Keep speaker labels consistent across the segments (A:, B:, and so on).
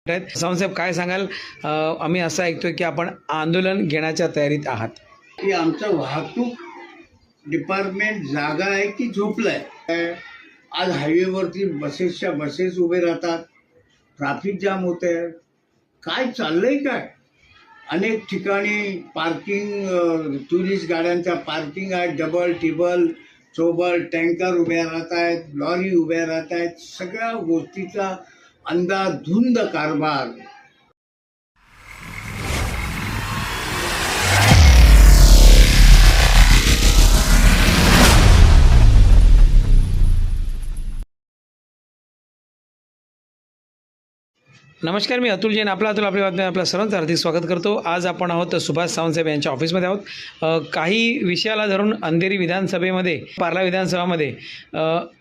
A: सावंतसाहेब काय सांगाल? आम्ही असं ऐकतोय की आपण आंदोलन घेण्याच्या तयारीत आहात.
B: की आमचं वाहतूक डिपार्टमेंट जागा आहे की झोपलंय? आज हायवेवरती बसेसच्या बसेस उभे राहतात, ट्रॅफिक जाम होते. काय चाललंय काय? अनेक ठिकाणी पार्किंग, टुरिस्ट गाड्यांच्या पार्किंग आहे, डबल टिबल चोबल टँकर उभ्या राहत आहेत, लॉरी उभ्या राहत आहेत. सगळ्या गोष्टीचा अंधाधुंद कारभार.
A: नमस्कार, मी अतुल जैन. आपला बातम्या आपल्या सर्वांचं हार्दिक स्वागत करतो. आज आपण आहोत सुभाष सावंतसाहेब यांच्या ऑफिसमध्ये आहोत. काही विषयाला धरून अंधेरी विधानसभेमध्ये, पार्ला विधानसभामध्ये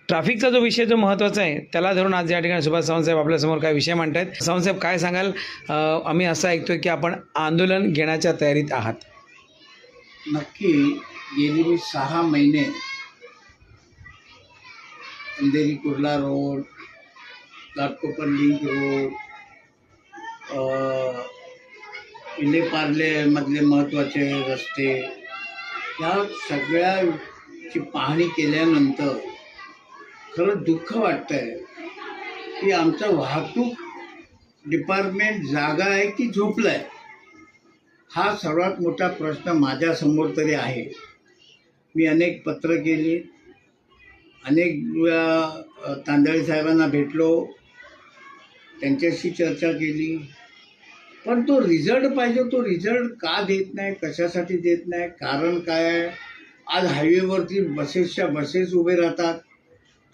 A: ट्रॅफिकचा जो विषय जो महत्त्वाचा आहे त्याला धरून आज या ठिकाणी सुभाष सावंतसाहेब आपल्यासमोर काय विषय मांडत आहेत. सावंतसाहेब काय सांगाल? आम्ही असं ऐकतोय की आपण आंदोलन घेण्याच्या तयारीत आहात.
B: नक्की. गेली मी 6 महिने Andheri Kurla road, Ghatkopar link road, इलेपार्ले मधले महत्त्वाचे रस्ते, या सगळ्याची पाहणी केल्यानंतर खरं दुःख वाटतंय की आमचं वाहतूक डिपार्टमेंट जागा आहे की झोपलंय? हा सर्वात मोठा प्रश्न माझ्यासमोर तरी आहे. मी अनेक पत्र केली, अनेक वेळा तांदळे साहेबांना भेटलो, त्यांच्याशी चर्चा केली, पण तो रिझल्ट पाहिजे. तो रिझल्ट का देत नाही, कशासाठी देत नाही, कारण काय आहे? आज हायवेवरती बसेसच्या बसेस उभे राहतात,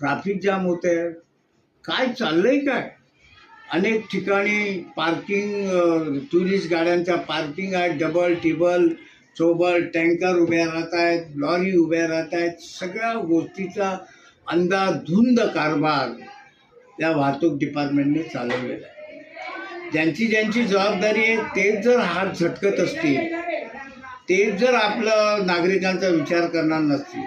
B: ट्रॅफिक जाम होते. काय चाललंय काय? अनेक ठिकाणी पार्किंग, टुरिस्ट गाड्यांच्या पार्किंग आहे, डबल टिबल चोबल टँकर उभ्या राहत आहेत, लॉरी उभ्या राहत आहेत. सगळ्या गोष्टीचा अंधाधुंद कारभार या वाहतूक डिपार्टमेंटने चालवलेला आहे. ज्यांची ज्यांची जबाबदारी आहे तेच जर हात झटकत असतील, तेच जर आपलं नागरिकांचा विचार करणार नसतील,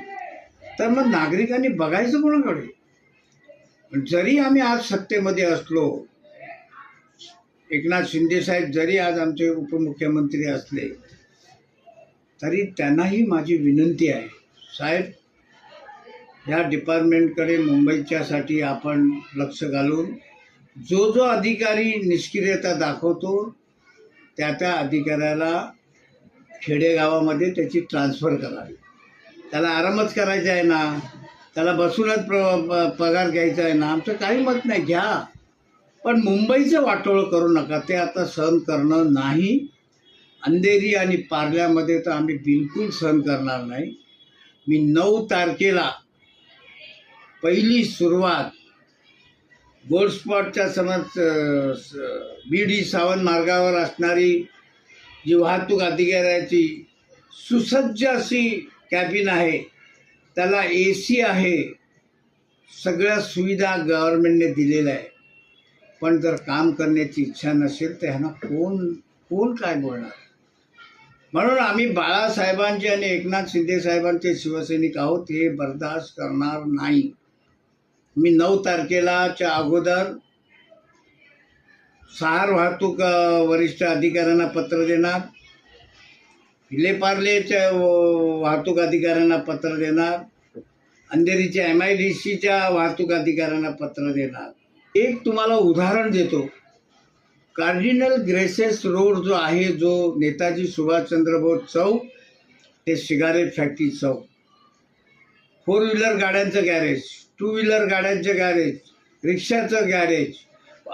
B: तर मग नागरिकांनी बघायचं कोणाकडे? जरी आम्ही आज सत्तेमध्ये असलो, एकनाथ शिंदे साहेब जरी आज आमचे उपमुख्यमंत्री असले, तरी त्यांनाही माझी विनंती आहे, साहेब ह्या डिपार्टमेंटकडे मुंबईच्यासाठी आपण लक्ष घालून जो जो अधिकारी निष्क्रियता दाखवतो त्या त्या अधिकाऱ्याला खेडेगावामध्ये त्याची ट्रान्सफर करावी. त्याला आरामच करायचा आहे ना, त्याला बसूनच पगार घ्यायचा आहे ना. आमचं काही मत नाही, घ्या, पण मुंबईचं वाटोळं करू नका. ते आता सहन करणं नाही. अंधेरी आणि पार्ल्यामध्ये तर आम्ही बिलकुल सहन करणार नाही. मी 9 तारखेला पहिली सुरुवात गोल्ड स्पॉटच्या समज BD सावंत मार्गावर असणारी जी वाहतूक अधिकाऱ्याची सुसज्ज अशी कॅबिन आहे, त्याला AC आहे, सगळ्या सुविधा गव्हर्नमेंटने दिलेल्या आहे. पण जर काम करण्याची इच्छा नसेल तर ह्यांना कोण काय बोलणार? म्हणून आम्ही बाळासाहेबांचे आणि एकनाथ शिंदे साहेबांचे शिवसैनिक आहोत, हे बर्दाश्त करणार नाही. मी 9 तारखेलाच्या अगोदर सहार वाहतूक वरिष्ठ अधिकाऱ्यांना पत्र देणार, इलेपार्लेच्या वाहतूक अधिकाऱ्यांना पत्र देणार, अंधेरीच्या MIDCच्या वाहतूक अधिकाऱ्यांना पत्र देणार. एक तुम्हाला उदाहरण देतो. कार्डिनल ग्रेसेस रोड जो आहे, जो नेताजी सुभाषचंद्र बोस चौक ते सिगारेट फॅक्टरी चौक, 4 व्हीलर गाड्यांचं गॅरेज, 2 व्हीलर गाड्यांचं गॅरेज, रिक्षाचं गॅरेज,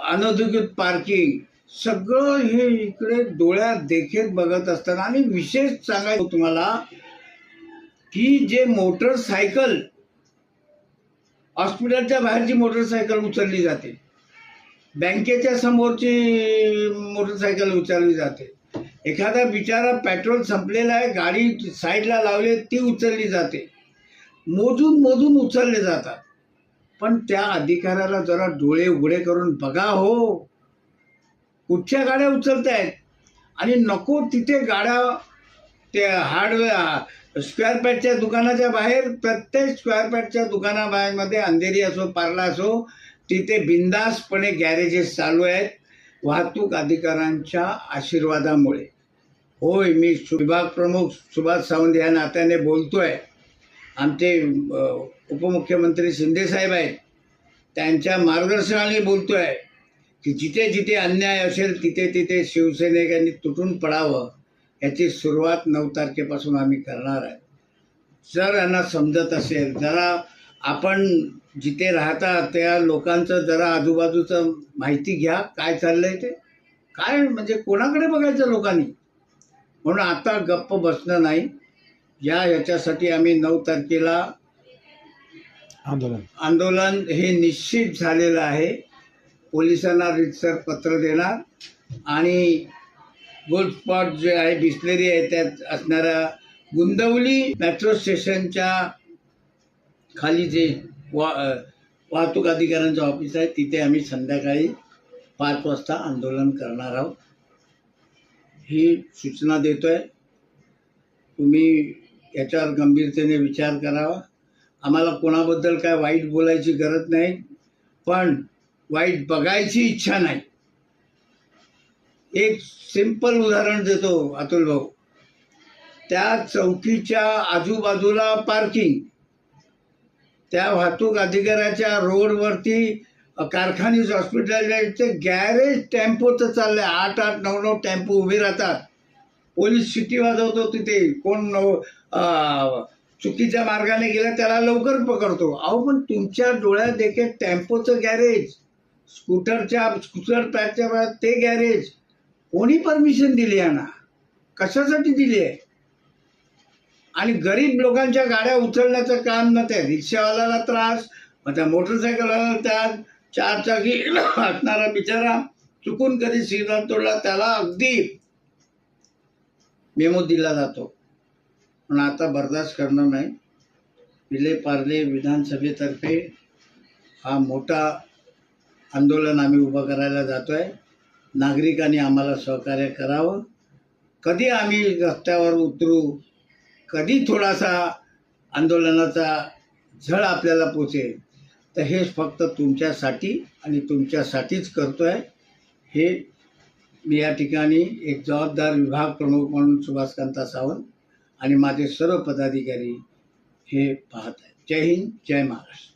B: अनधिकृत पार्किंग, सगळं हे इकडे डोळ्यात देखील बघत असताना. आणि विशेष सांगायचं तुम्हाला की जे मोटरसायकल, हॉस्पिटलच्या बाहेरची मोटरसायकल उचलली जाते, बँकेच्या समोरची मोटरसायकल उचलली जाते, एखादा बिचारा पेट्रोल संपलेला आहे, गाडी साईडला लावली, ती उचलली जाते, मोजून उचलले जातात. पण त्या अधिकाऱ्याला जरा डोळे उघडे करून बघा हो, कुठच्या गाड्या उचलत आहेत. आणि नको तिथे गाड्या, ते हार्डवेअर स्क्वेअर पॅटच्या दुकानाच्या बाहेर, प्रत्येक स्क्वेअर पॅटच्या दुकानाबाहेरमध्ये अंधेरी असो पार्ला असो, तिथे बिंदासपणे गॅरेजेस चालू आहेत. वाहतूक अधिकाऱ्यांच्या आशीर्वादामुळे. होय, मी विभाग प्रमुख सुभाष सावंत या नात्याने बोलतोय. आमचे उपमुख्यमंत्री शिंदेसाहेब आहेत, त्यांच्या मार्गदर्शनाने बोलतोय की जिथे जिथे अन्याय असेल तिथे तिथे शिवसैनिकांनी तुटून पडावं, याची सुरुवात 9 तारखेपासून आम्ही करणार आहे. जर यांना समजत असेल, जरा आपण जिथे राहता त्या लोकांचं जरा आजूबाजूचं माहिती घ्या, काय चाललंय ते, काय म्हणजे कोणाकडे बघायचं लोकांनी. म्हणून आता गप्प बसणं नाही. याच्यासाठी आम्ही 9 तारखेला आंदोलन हे निश्चित झालेलं आहे. पोलिसांना रीतसर पत्र देणार आणि गोल्ड स्पॉट जे आहे, बिस्लेरी आहे, त्यात असणाऱ्या गुंदवली मेट्रो स्टेशनच्या खाली जे वाहतूक अधिकाऱ्यांचं ऑफिस आहे तिथे आम्ही संध्याकाळी 5 वाजता आंदोलन करणार आहोत. ही सूचना देतोय. तुम्ही याच्यावर गंभीरतेने विचार करावा. आम्हाला कोणाबद्दल काय वाईट बोलायची गरज नाही, पण वाईट बघायची इच्छा नाही. एक सिंपल उदाहरण देतो अतुल भाऊ. त्या चौकीच्या आजूबाजूला पार्किंग, त्या वाहतूक अधिकाऱ्याच्या रोडवरती कारखानीज हॉस्पिटलचे गॅरेज टेम्पोचं चाललंय. 8-8, 9-9 टेम्पो उभे राहतात. पोलीस शिट्टी वाजवतो तिथे. कोण चुकीच्या मार्गाने गेला त्याला लवकर पकडतो. अहो, पण तुमच्या डोळ्यात देखील टेम्पोचं गॅरेज, स्कूटर पॅकच्या ते गॅरेज कोणी परमिशन दिली आहे ना? कशासाठी दिली आहे? आणि गरीब लोकांच्या गाड्या उचलण्याचं काम न, त्या रिक्षावाल्याला त्रास, मग त्या मोटरसायकलवाला, त्या 4 चाकी असणारा बिचारा चुकून कधी सिग्नल तोडला त्याला अगदी मेमो दिला जातो. पण आता बर्दाश्त करणार नाही. विले पार्ले विधानसभेतर्फे हा मोठा आंदोलन आम्ही उभं करायला जातोय. नागरिकांनी आम्हाला सहकार्य करावं. कधी आम्ही रस्त्यावर उतरू, कधी थोडासा आंदोलनाचा झळ आपल्याला पोचेल, तर हे फक्त तुमच्यासाठी आणि तुमच्यासाठीच करतोय. हे मी या ठिकाणी एक जबाबदार विभाग प्रमुख म्हणून सुभाषकांता सावंत आणि माझे सर्व पदाधिकारी हे पाहत आहेत. जय हिंद, जय महाराष्ट्र.